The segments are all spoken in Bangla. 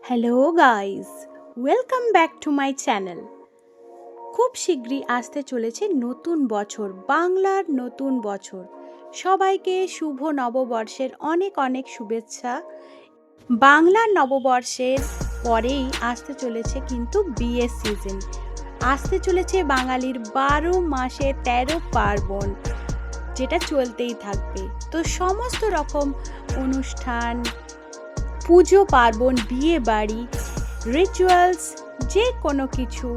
Hello guys, welcome back to my channel. খুব শীঘ্রই আসতে চলেছে নতুন বছর, বাংলার নতুন বছর। সবাইকে শুভ নববর্ষের অনেক অনেক শুভেচ্ছা। বাংলার নববর্ষের পরেই আসতে চলেছে কিন্তু বিয়ের সিজন। আসতে চলেছে বাঙালির 12 মাসে 13 পার্বণ, যেটা চলতেই থাকবে। তো সমস্ত রকম অনুষ্ঠান, পুজো পার্বণ, বিয়ে বাড়ি, রিচুয়ালস, যে কোনো কিছু,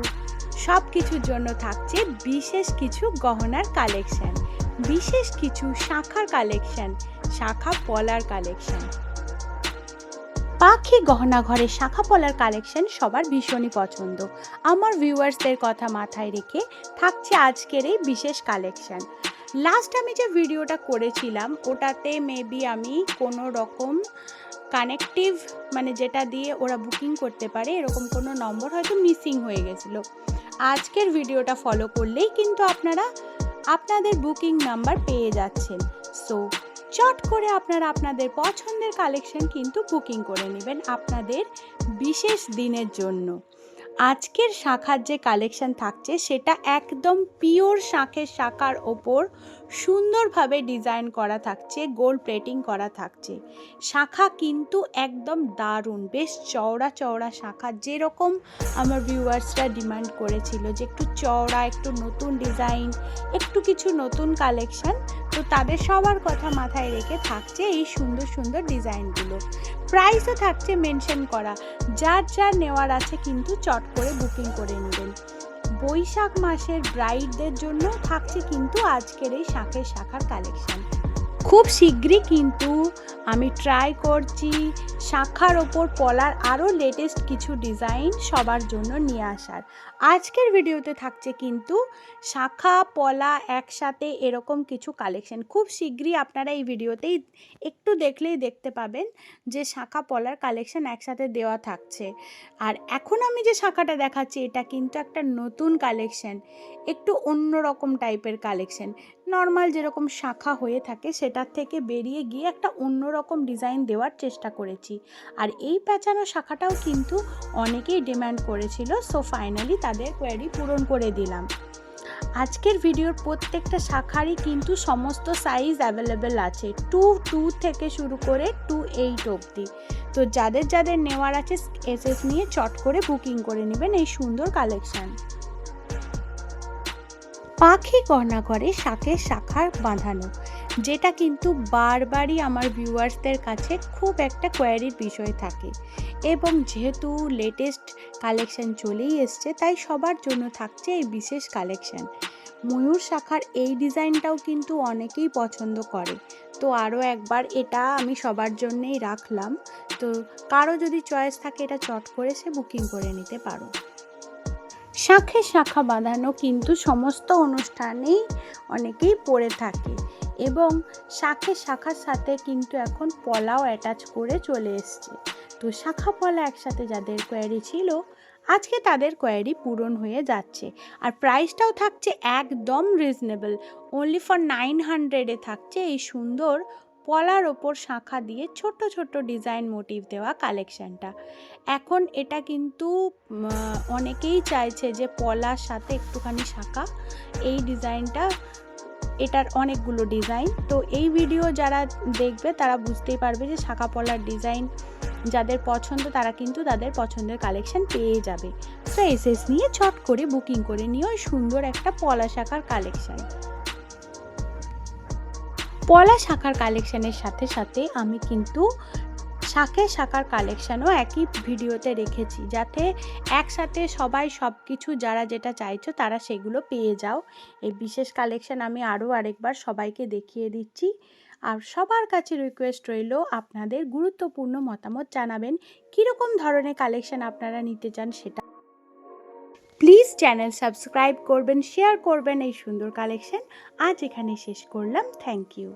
সব কিছুর জন্য থাকছে বিশেষ কিছু গহনার কালেকশন, বিশেষ কিছু শাখার কালেকশন, শাখা পলার কালেকশন। পাখি গহনা ঘরের শাখা পলার কালেকশন সবার ভীষণই পছন্দ। আমার ভিউয়ার্সদের কথা মাথায় রেখে থাকছে আজকের এই বিশেষ কালেকশন। লাস্ট আমি যে ভিডিওটা করেছিলাম ওটাতে মেবি আমি কোনো রকম কানেক্টিভ, মানে যেটা দিয়ে ওরা বুকিং করতে পারে এরকম কোনো নম্বর হয়তো মিসিং হয়ে গেছিলো। আজকের ভিডিওটা ফলো করলেই কিন্তু আপনারা আপনাদের বুকিং নাম্বার পেয়ে যাচ্ছেন। সো চট করে আপনারা আপনাদের পছন্দের কালেকশন কিন্তু বুকিং করে নেবেন আপনাদের বিশেষ দিনের জন্য। আজকের শাখার যে কালেকশন থাকছে সেটা একদম পিওর শাখার ওপর সুন্দরভাবে ডিজাইন করা থাকছে, গোল্ড প্লেটিং করা থাকছে। শাখা কিন্তু একদম দারুণ, বেশ চওড়া চওড়া শাখা, যেরকম আমার ভিউয়ার্সরা ডিমান্ড করেছিল যে একটু চওড়া, একটু নতুন ডিজাইন, একটু কিছু নতুন কালেকশন। তো তাদের সবার কথা মাথায় রেখে থাকছে এই সুন্দর সুন্দর ডিজাইনগুলো। প্রাইসও থাকছে মেনশন করা, যার যার নেওয়ার আছে কিন্তু চট করে বুকিং করে নেবেন। বৈশাখ মাসের ব্রাইডদের জন্য থাকছে কিন্তু আজকের এই শাখার কালেকশন। খুব শীঘ্রই কিন্তু আমি ট্রাই করছি শাখার ওপর পলার আরও লেটেস্ট কিছু ডিজাইন সবার জন্য নিয়ে আসার। আজকের ভিডিওতে থাকছে কিন্তু শাখা পলা একসাথে এরকম কিছু কালেকশন। খুব শীঘ্রই আপনারা এই ভিডিওতেই একটু দেখলেই দেখতে পাবেন যে শাখা পলার কালেকশন একসাথে দেওয়া থাকছে। আর এখন আমি যে শাখাটা দেখাচ্ছি এটা কিন্তু একটা নতুন কালেকশন, একটু অন্যরকম টাইপের কালেকশন। নর্মাল যেরকম শাখা হয়ে থাকে সেটার থেকে বেরিয়ে গিয়ে একটা অন্যরকম ডিজাইন দেওয়ার চেষ্টা করেছি। আর এই প্যাঁচানো শাখাটাও কিন্তু অনেকেই ডিমান্ড করেছিল, সো ফাইনালি তাদের কোয়ারি পূরণ করে দিলাম। আজকের ভিডিওর প্রত্যেকটা শাখারই কিন্তু সমস্ত সাইজ অ্যাভেলেবেল আছে, 2 থেকে শুরু করে 2 অবধি। তো যাদের যাদের নেওয়ার আছে এসএস নিয়ে চট করে বুকিং করে নেবেন এই সুন্দর কালেকশন। পাখি গহনা ঘরে শাখার বাঁধানো, যেটা কিন্তু বারবারই আমার ভিউয়ার্সদের কাছে খুব একটা কোয়ারির বিষয় থাকে, এবং যেহেতু লেটেস্ট কালেকশন চলেই এসছে তাই সবার জন্য থাকছে এই বিশেষ কালেকশন। ময়ূর শাখার এই ডিজাইনটাও কিন্তু অনেকেই পছন্দ করে, তো আরও একবার এটা আমি সবার জন্যেই রাখলাম। তো কারো যদি চয়েস থাকে এটা চট করে সে বুকিং করে নিতে পারো। শাখা বাঁধানো কিন্তু সমস্ত অনুষ্ঠানেই অনেকেই পরে থাকে, এবং শাখার সাথে কিন্তু এখন পলাও অ্যাটাচ করে চলে এসছে। তো শাখা পলা একসাথে যাদের কোয়ারি ছিল আজকে তাদের কোয়ারি পূরণ হয়ে যাচ্ছে। আর প্রাইসটাও থাকছে একদম রিজনেবল, অনলি ফর 900-এ থাকছে এই সুন্দর পলার ওপর শাখা দিয়ে ছোট্ট ছোট্ট ডিজাইন মোটিভ দেওয়া কালেকশানটা। এখন এটা কিন্তু অনেকেই চাইছে যে পলার সাথে একটুখানি শাখা, এই ডিজাইনটা, এটার অনেকগুলো ডিজাইন। তো এই ভিডিও যারা দেখবে তারা বুঝতেই পারবে যে শাখা পলার ডিজাইন যাদের পছন্দ তারা কিন্তু তাদের পছন্দের কালেকশন পেয়ে যাবে। তো এসএস নিয়ে চট করে বুকিং করে নিও সুন্দর একটা পলা শাখার কালেকশন। পলা শাখার কালেকশানের সাথে সাথে আমি কিন্তু শাখার কালেকশানও একই ভিডিওতে রেখেছি, যাতে একসাথে সবাই সব কিছু যারা যেটা চাইছো তারা সেগুলো পেয়ে যাও। এই বিশেষ কালেকশান আমি আরও আরেকবার সবাইকে দেখিয়ে দিচ্ছি। আর সবার কাছে রিকোয়েস্ট রইল আপনাদের গুরুত্বপূর্ণ মতামত জানাবেন, কীরকম ধরনের কালেকশান আপনারা নিতে চান সেটা। প্লিজ চ্যানেল সাবস্ক্রাইব করবেন, শেয়ার করবেন এই সুন্দর কালেকশান। আজ এখানে শেষ করলাম, থ্যাংক ইউ।